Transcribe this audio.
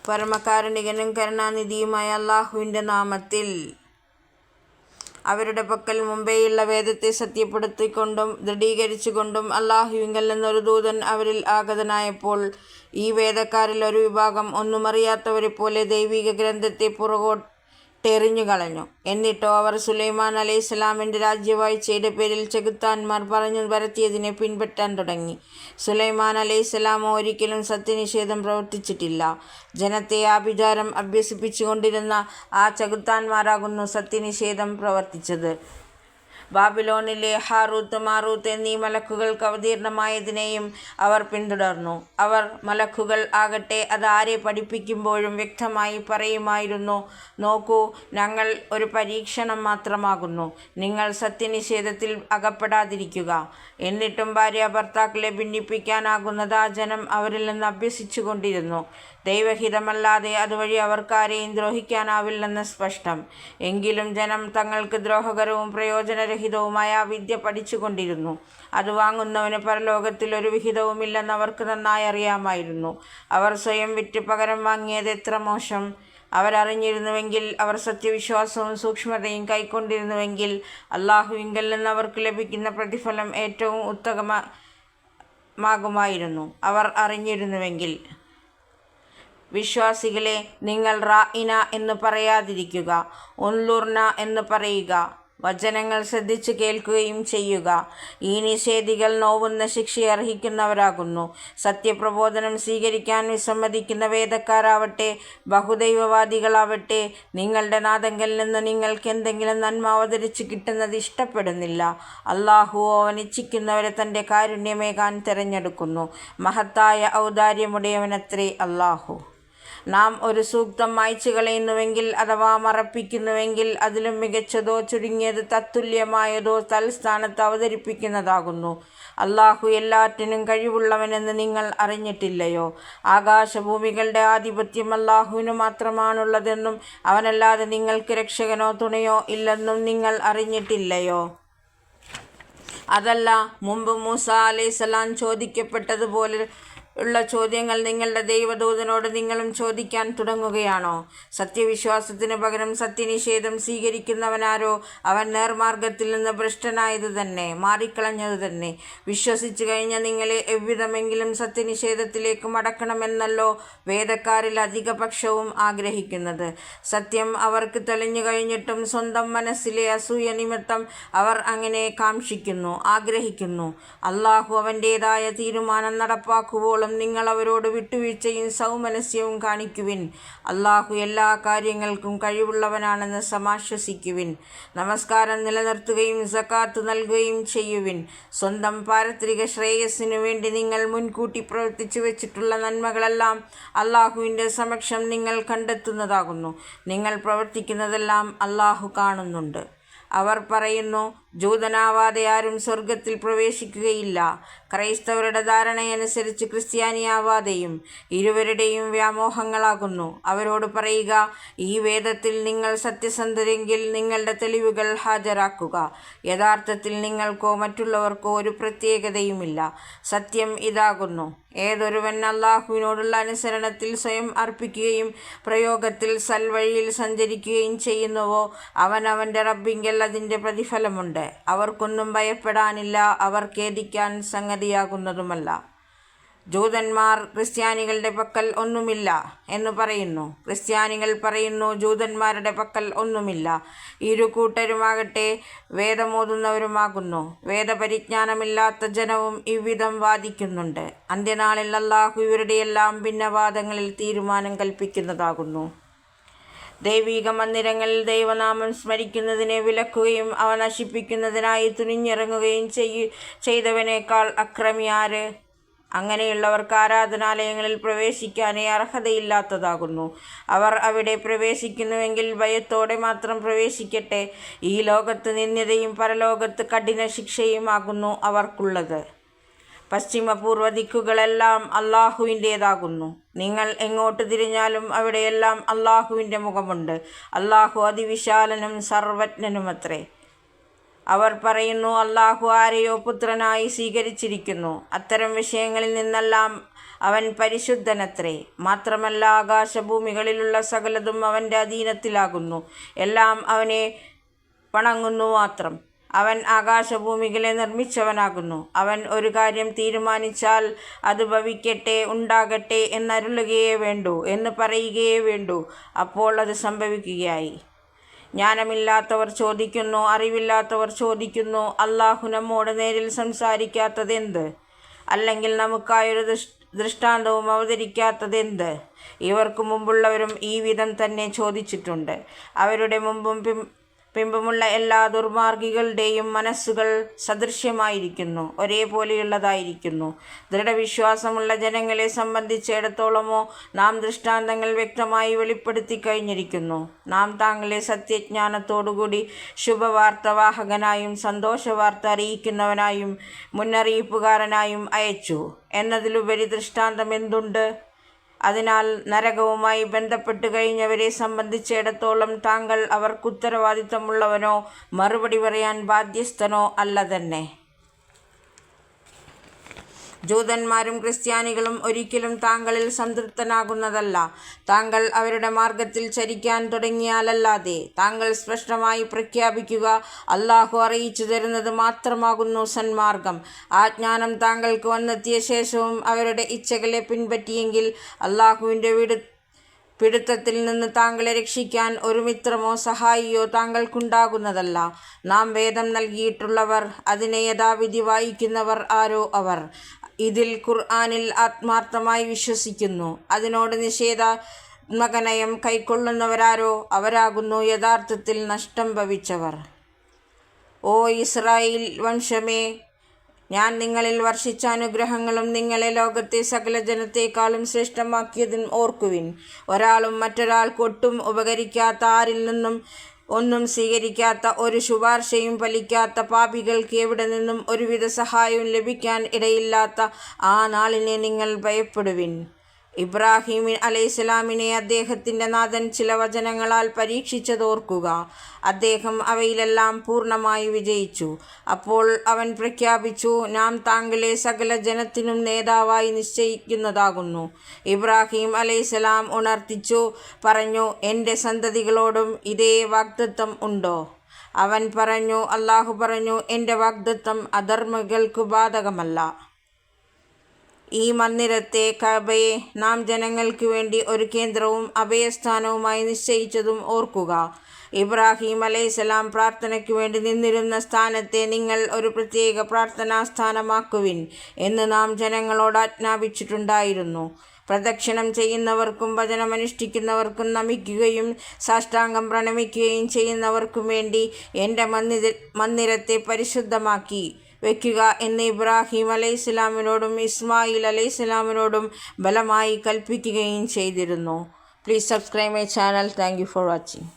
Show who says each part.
Speaker 1: പരമകാരുണികനും കരുണാനിധിയുമായ അല്ലാഹുവിൻ്റെ നാമത്തിൽ. അവരുടെ പക്കൽ മുമ്പേയുള്ള വേദത്തെ സത്യപ്പെടുത്തിക്കൊണ്ടും ദൃഢീകരിച്ചുകൊണ്ടും അല്ലാഹുവിങ്കൽ നിന്നൊരു ദൂതൻ അവരിൽ ആഗതനായപ്പോൾ ഈ വേദക്കാരിൽ ഒരു വിഭാഗം ഒന്നുമറിയാത്തവരെപ്പോലെ ദൈവിക ഗ്രന്ഥത്തെ പുറകോട്ടെറിഞ്ഞുകളഞ്ഞു. എന്നിട്ടോ അവർ സുലൈമാൻ അലൈഹിസ്സലാമിൻ്റെ രാജ്യവാഴ്ചയുടെ പേരിൽ ചെകുത്താന്മാർ പറഞ്ഞു പരത്തിയതിനെ പിൻപറ്റാൻ തുടങ്ങി. സുലൈമാൻ അലൈഹിസ്സലാമോ ഒരിക്കലും സത്യനിഷേധം പ്രവർത്തിച്ചിട്ടില്ല. ജനത്തെ ആഭിചാരം അഭ്യസിപ്പിച്ചുകൊണ്ടിരുന്ന ആ ചെകുത്താന്മാരാകുന്നു സത്യനിഷേധം പ്രവർത്തിച്ചത്. ബാബിലോണിലെ ഹാറൂത്ത് മാറൂത്ത് എന്നീ മലക്കുകൾക്ക് അവതീർണമായതിനെയും അവർ പിന്തുടർന്നു. മലക്കുകൾ ആകട്ടെ അത് ആരെ പഠിപ്പിക്കുമ്പോഴും വ്യക്തമായി പറയുമായിരുന്നു, നോക്കൂ, ഞങ്ങൾ ഒരു പരീക്ഷണം മാത്രമാകുന്നു, നിങ്ങൾ സത്യനിഷേധത്തിൽ അകപ്പെടാതിരിക്കുക. എന്നിട്ടും ഭാര്യാഭർത്താക്കളെ ഭിന്നിപ്പിക്കാനാകുന്നത് ആ ജനം അവരിൽ നിന്ന് അഭ്യസിച്ചു കൊണ്ടിരുന്നു. ദൈവഹിതമല്ലാതെ അതുവഴി അവർക്കാരെയും ദ്രോഹിക്കാനാവില്ലെന്ന് സ്പഷ്ടം. എങ്കിലും ജനം തങ്ങൾക്ക് ദ്രോഹകരവും പ്രയോജനരഹിതവുമായ ആ വിദ്യ പഠിച്ചുകൊണ്ടിരുന്നു. അത് വാങ്ങുന്നവന് പരലോകത്തിൽ ഒരു വിഹിതവുമില്ലെന്ന് അവർക്ക് നന്നായി അറിയാമായിരുന്നു. അവർ സ്വയം വിറ്റ് പകരം വാങ്ങിയത് എത്ര മോശം! അവരറിഞ്ഞിരുന്നുവെങ്കിൽ, അവർ സത്യവിശ്വാസവും സൂക്ഷ്മതയും കൈക്കൊണ്ടിരുന്നുവെങ്കിൽ, അല്ലാഹുവിങ്കൽ നിന്ന് അവർക്ക് ലഭിക്കുന്ന പ്രതിഫലം ഏറ്റവും ഉത്തമമാകുമായിരുന്നു. അവർ അറിഞ്ഞിരുന്നുവെങ്കിൽ. വിശ്വാസികളെ, നിങ്ങൾ റാഇന എന്ന് പറയാതിരിക്കുക, ഉൻലുർന എന്ന് പറയുക. വചനങ്ങൾ ശ്രദ്ധിച്ചു കേൾക്കുകയും ചെയ്യുക. ഈ നിഷേധികൾ നോവുന്ന ശിക്ഷയെ അർഹിക്കുന്നവരാകുന്നു. സത്യപ്രബോധനം സ്വീകരിക്കാൻ വിസമ്മതിക്കുന്ന വേദക്കാരാവട്ടെ ബഹുദൈവവാദികളാവട്ടെ നിങ്ങളുടെ നാഥങ്കൽ നിന്ന് നിങ്ങൾക്ക് എന്തെങ്കിലും നന്മ അവതരിച്ചു കിട്ടുന്നത് ഇഷ്ടപ്പെടുന്നില്ല. അല്ലാഹുവോ അവൻ ഇച്ഛിക്കുന്നവരെ തൻ്റെ കാരുണ്യമേകാൻ തിരഞ്ഞെടുക്കുന്നു. മഹത്തായ ഔദാര്യമുടയവനത്രേ അല്ലാഹു. നാം ഒരു സൂക്തം മായ്ച്ചു കളയുന്നുവെങ്കിൽ അഥവാ മറപ്പിക്കുന്നുവെങ്കിൽ അതിലും മികച്ചതോ ചുരുങ്ങിയത് തത്തുല്യമായതോ തൽസ്ഥാനത്ത് അവതരിപ്പിക്കുന്നതാകുന്നു. അല്ലാഹു എല്ലാറ്റിനും കഴിവുള്ളവനെന്ന് നിങ്ങൾ അറിഞ്ഞിട്ടില്ലയോ? ആകാശഭൂമികളുടെ ആധിപത്യം അല്ലാഹുവിന് മാത്രമാണുള്ളതെന്നും അവനല്ലാതെ നിങ്ങൾക്ക് രക്ഷകനോ തുണയോ ഇല്ലെന്നും നിങ്ങൾ അറിഞ്ഞിട്ടില്ലയോ? അതല്ല, മുമ്പ് മൂസ അലൈഹിസ്സലാം ചോദിക്കപ്പെട്ടതുപോലെ ഉള്ള ചോദ്യങ്ങൾ നിങ്ങളുടെ ദൈവദൂതനോട് നിങ്ങളും ചോദിക്കാൻ തുടങ്ങുകയാണോ? സത്യവിശ്വാസത്തിന് പകരം സത്യനിഷേധം സ്വീകരിക്കുന്നവനാരോ അവൻ നേർമാർഗത്തിൽ നിന്ന് ഭ്രഷ്ടനായതു തന്നെ, മാറിക്കളഞ്ഞതു തന്നെ. വിശ്വസിച്ചു കഴിഞ്ഞ നിങ്ങളെ എவ்விதമെങ്കിലും സത്യനിഷേധത്തിലേക്ക് മടക്കണമെന്നല്ലോ വേദക്കാരിൽ അധികപക്ഷവും ആഗ്രഹിക്കുന്നത്. സത്യം അവർക്ക് തെളിഞ്ഞു കഴിഞ്ഞിട്ടും സ്വന്തം മനസ്സിലെ അസൂയ നിമിത്തം അവർ അങ്ങനെ കാംക്ഷിക്കുന്നു, ആഗ്രഹിക്കുന്നു. അല്ലാഹു അവൻ്റേതായ തീരുമാനം നടപ്പാക്കുവോളം നിങ്ങൾ അവരോട് വിട്ടുവീഴ്ചയും സൗമനസ്യവും കാണിക്കുവിൻ. അല്ലാഹു എല്ലാ കാര്യങ്ങൾക്കും കഴിവുള്ളവനാണെന്ന് സമാശ്വസിക്കുവിൻ. നമസ്കാരം നിലനിർത്തുകയും സക്കാത്ത് നൽകുകയും ചെയ്യുവിൻ. സ്വന്തം പാരത്രിക ശ്രേയസ്സിനു വേണ്ടി നിങ്ങൾ മുൻകൂട്ടി പ്രവർത്തിച്ചു വെച്ചിട്ടുള്ള നന്മകളെല്ലാം അല്ലാഹുവിൻ്റെ സമക്ഷം നിങ്ങൾ കണ്ടെത്തുന്നതാകുന്നു. നിങ്ങൾ പ്രവർത്തിക്കുന്നതെല്ലാം അല്ലാഹു കാണുന്നുണ്ട്. അവർ പറയുന്നു, ജൂതനാവാതെ ആരും സ്വർഗത്തിൽ പ്രവേശിക്കുകയില്ല. ക്രൈസ്തവരുടെ ധാരണയനുസരിച്ച് ക്രിസ്ത്യാനിയാവാതെയും. ഇരുവരുടെയും വ്യാമോഹങ്ങളാകുന്നു. അവരോട് പറയുക, ഈ വേദത്തിൽ നിങ്ങൾ സത്യസന്ധരെങ്കിൽ നിങ്ങളുടെ തെളിവുകൾ ഹാജരാക്കുക. യഥാർത്ഥത്തിൽ നിങ്ങൾക്കോ മറ്റുള്ളവർക്കോ ഒരു പ്രത്യേകതയുമില്ല. സത്യം ഇതാകുന്നു, ഏതൊരുവൻ അല്ലാഹുവിനോടുള്ള അനുസരണത്തിൽ സ്വയം അർപ്പിക്കുകയും പ്രയോഗത്തിൽ സൽവഴിയിൽ സഞ്ചരിക്കുകയും ചെയ്യുന്നുവോ അവൻ അവൻ്റെ റബ്ബിങ്കൽ അതിൻ്റെ പ്രതിഫലമുണ്ട്. അവർക്കൊന്നും ഭയപ്പെടാനില്ല, അവർ ഖേദിക്കാൻ സംഗതിയാകുന്നതുമല്ല. ജൂതന്മാർ ക്രിസ്ത്യാനികളുടെ പക്കൽ ഒന്നുമില്ല എന്ന് പറയുന്നു. ക്രിസ്ത്യാനികൾ പറയുന്നു ജൂതന്മാരുടെ പക്കൽ ഒന്നുമില്ല. ഇരു കൂട്ടരുമാകട്ടെ വേദമോതുന്നവരുമാകുന്നു. വേദപരിജ്ഞാനമില്ലാത്ത ജനവും ഇவ்விதം വാദിക്കുന്നുണ്ട്. അന്ത്യനാളിൽ അല്ലാഹു ഇവരുടെയെല്ലാം ഭിന്നവാദങ്ങളിൽ തീരുമാനം കൽപ്പിക്കുന്നതാകുന്നു. ദൈവിക മന്ദിരങ്ങളിൽ ദൈവനാമം സ്മരിക്കുന്നതിനെ വിലക്കുകയും അവ നശിപ്പിക്കുന്നതിനായി തുനിഞ്ഞിറങ്ങുകയും ചെയ്തവനേക്കാൾ അക്രമി ആര്? അങ്ങനെയുള്ളവർക്ക് ആരാധനാലയങ്ങളിൽ പ്രവേശിക്കാനേ അർഹതയില്ലാത്തതാകുന്നു. അവർ അവിടെ പ്രവേശിക്കുന്നുവെങ്കിൽ ഭയത്തോടെ മാത്രം പ്രവേശിക്കട്ടെ. ഈ ലോകത്ത് നിന്ദ്യതയും പരലോകത്ത് കഠിന ശിക്ഷയുമാകുന്നു അവർക്കുള്ളത്. പശ്ചിമപൂർവ്വ ദിക്കുകളെല്ലാം അല്ലാഹുവിൻ്റേതാകുന്നു. നിങ്ങൾ എങ്ങോട്ട് തിരിഞ്ഞാലും അവിടെയെല്ലാം അല്ലാഹുവിൻ്റെ മുഖമുണ്ട്. അല്ലാഹു അതിവിശാലനും സർവജ്ഞനുമത്രേ. അവർ പറയുന്നു, അല്ലാഹു ആരെയോ പുത്രനായി സ്വീകരിച്ചിരിക്കുന്നു. അത്തരം വിഷയങ്ങളിൽ നിന്നെല്ലാം അവൻ പരിശുദ്ധനത്രേ. മാത്രമല്ല, ആകാശഭൂമികളിലുള്ള സകലതും അവൻ്റെ അധീനത്തിലാകുന്നു. എല്ലാം അവനെ വണങ്ങുന്നു മാത്രം. അവൻ ആകാശഭൂമികളെ നിർമ്മിച്ചവനാകുന്നു. അവൻ ഒരു കാര്യം തീരുമാനിച്ചാൽ അത് ഭവിക്കട്ടെ, ഉണ്ടാകട്ടെ എന്നരുളുകയേ വേണ്ടൂ, എന്ന് പറയുകയേ വേണ്ടൂ. അപ്പോൾ അത് സംഭവിക്കുകയായി. ജ്ഞാനമില്ലാത്തവർ ചോദിക്കുന്നു, അറിവില്ലാത്തവർ ചോദിക്കുന്നു, അല്ലാഹു നമ്മോട് നേരിൽ സംസാരിക്കാത്തതെന്ത്? അല്ലെങ്കിൽ നമുക്കായൊരു ദൃഷ്ടാന്തവും അവതരിക്കാത്തതെന്ത്? ഇവർക്ക് മുമ്പുള്ളവരും ഈ വിധം തന്നെ ചോദിച്ചിട്ടുണ്ട്. അവരുടെ മുമ്പും പിമ്പുമുള്ള എല്ലാ ദുർമാർഗികളുടെയും മനസ്സുകൾ സദൃശ്യമായിരിക്കുന്നു, ഒരേപോലെയുള്ളതായിരിക്കുന്നു. ദൃഢവിശ്വാസമുള്ള ജനങ്ങളെ സംബന്ധിച്ചിടത്തോളമോ നാം ദൃഷ്ടാന്തങ്ങൾ വ്യക്തമായി വെളിപ്പെടുത്തി കഴിഞ്ഞിരിക്കുന്നു. നാം താങ്കളെ സത്യജ്ഞാനത്തോടുകൂടി ശുഭവാർത്തവാഹകനായും സന്തോഷവാർത്ത അറിയിക്കുന്നവനായും മുന്നറിയിപ്പുകാരനായും അയച്ചു എന്നതിലുപരി ദൃഷ്ടാന്തം എന്തുണ്ട്? അതിനാൽ നരകവുമായി ബന്ധപ്പെട്ട് കഴിഞ്ഞവരെ സംബന്ധിച്ചിടത്തോളം താങ്കൾ അവർക്കുത്തരവാദിത്തമുള്ളവനോ മറുപടി പറയാൻ ബാധ്യസ്ഥനോ അല്ല തന്നെ. ജൂതന്മാരും ക്രിസ്ത്യാനികളും ഒരിക്കലും താങ്കളിൽ സംതൃപ്തനാകുന്നതല്ല. താങ്കൾ അവരുടെ മാർഗത്തിൽ ചരിക്കാൻ തുടങ്ങിയാലല്ലാതെ. താങ്കൾ സ്പഷ്ടമായി പ്രഖ്യാപിക്കുക, അല്ലാഹു അറിയിച്ചു തരുന്നത് മാത്രമാകുന്നു സന്മാർഗം. ആ ജ്ഞാനം താങ്കൾക്ക് വന്നെത്തിയ ശേഷവും അവരുടെ ഇച്ഛകളെ പിൻപറ്റിയെങ്കിൽ അല്ലാഹുവിൻ്റെ പിടുത്തത്തിൽ നിന്ന് താങ്കളെ രക്ഷിക്കാൻ ഒരു മിത്രമോ സഹായിയോ താങ്കൾക്കുണ്ടാകുന്നതല്ല. നാം വേദം നൽകിയിട്ടുള്ളവർ, അതിനെ യഥാവിധി വായിക്കുന്നവർ ആരോ അവർ. ഇതിൽ ഖുർആനിൽ ആത്മാർത്ഥമായി വിശ്വസിക്കുന്നു. അതിനോട് നിഷേധാത്മകനയം കൈക്കൊള്ളുന്നവരാരോ അവരാകുന്നു യഥാർത്ഥത്തിൽ നഷ്ടം ഭവിച്ചവർ. ഓ ഇസ്രായേൽ വംശമേ, ഞാൻ നിങ്ങളിൽ വർഷിച്ച അനുഗ്രഹങ്ങളും നിങ്ങളെ ലോകത്തെ സകല ജനത്തേക്കാളും ശ്രേഷ്ഠമാക്കിയതും ഓർക്കുവിൻ. ഒരാളും മറ്റൊരാൾക്ക് ഒട്ടും ഉപകരിക്കാത്ത, ആരിൽ നിന്നും ഒന്നും സ്വീകരിക്കാത്ത, ഒരു ശുപാർശയും ഫലിക്കാത്ത പാപികൾക്ക് എവിടെ നിന്നും ഒരുവിധ സഹായവും ലഭിക്കാൻ ഇടയില്ലാത്ത ആ നാളിനെ നിങ്ങൾ ഭയപ്പെടുവിൻ. ഇബ്രാഹിം അലൈഹിസ്സലാമിനെ അദ്ദേഹത്തിൻ്റെ നാഥൻ ചില വചനങ്ങളാൽ പരീക്ഷിച്ചതോർക്കുക. അദ്ദേഹം അവയിലെല്ലാം പൂർണ്ണമായി വിജയിച്ചു. അപ്പോൾ അവൻ പ്രഖ്യാപിച്ചു, നാം താങ്കളെ സകല ജനത്തിനും നേതാവായി നിശ്ചയിക്കുന്നതാകുന്നു. ഇബ്രാഹിം അലൈഹിസ്സലാം ഉണർത്തിച്ചു പറഞ്ഞു, എൻ്റെ സന്തതികളോടും ഇതേ വാഗ്ദത്തം ഉണ്ടോ? അവൻ പറഞ്ഞു, അല്ലാഹു പറഞ്ഞു, എൻ്റെ വാഗ്ദത്തം അധർമ്മികൾക്കു ബാധകമല്ല. ഈ മന്ദിരത്തെ കഅബയെ നാം ജനങ്ങൾക്ക് വേണ്ടി ഒരു കേന്ദ്രവും അഭയസ്ഥാനവുമായി നിശ്ചയിച്ചതും ഓർക്കുക. ഇബ്രാഹിം അലൈഹിസ്സലാം പ്രാർത്ഥനയ്ക്ക് വേണ്ടി നിന്നിരുന്ന സ്ഥാനത്തെ നിങ്ങൾ ഒരു പ്രത്യേക പ്രാർത്ഥനാസ്ഥാനമാക്കുവിൻ എന്ന് നാം ജനങ്ങളോട് ആജ്ഞാപിച്ചിട്ടുണ്ടായിരുന്നു. പ്രദക്ഷിണം ചെയ്യുന്നവർക്കും വചനമനുഷ്ഠിക്കുന്നവർക്കും നമിക്കുകയും സാഷ്ടാംഗം പ്രണമിക്കുകയും ചെയ്യുന്നവർക്കും വേണ്ടി എൻ്റെ മന്ദിരത്തെ പരിശുദ്ധമാക്കി വയ്ക്കുക എന്ന് ഇബ്രാഹിം അലൈഹിസ്സലാമിനോടും ഇസ്മായിൽ അലൈഹിസ്സലാമിനോടും ബലമായി കൽപ്പിക്കുകയും ചെയ്തിരുന്നു. Please subscribe my channel. Thank you for watching.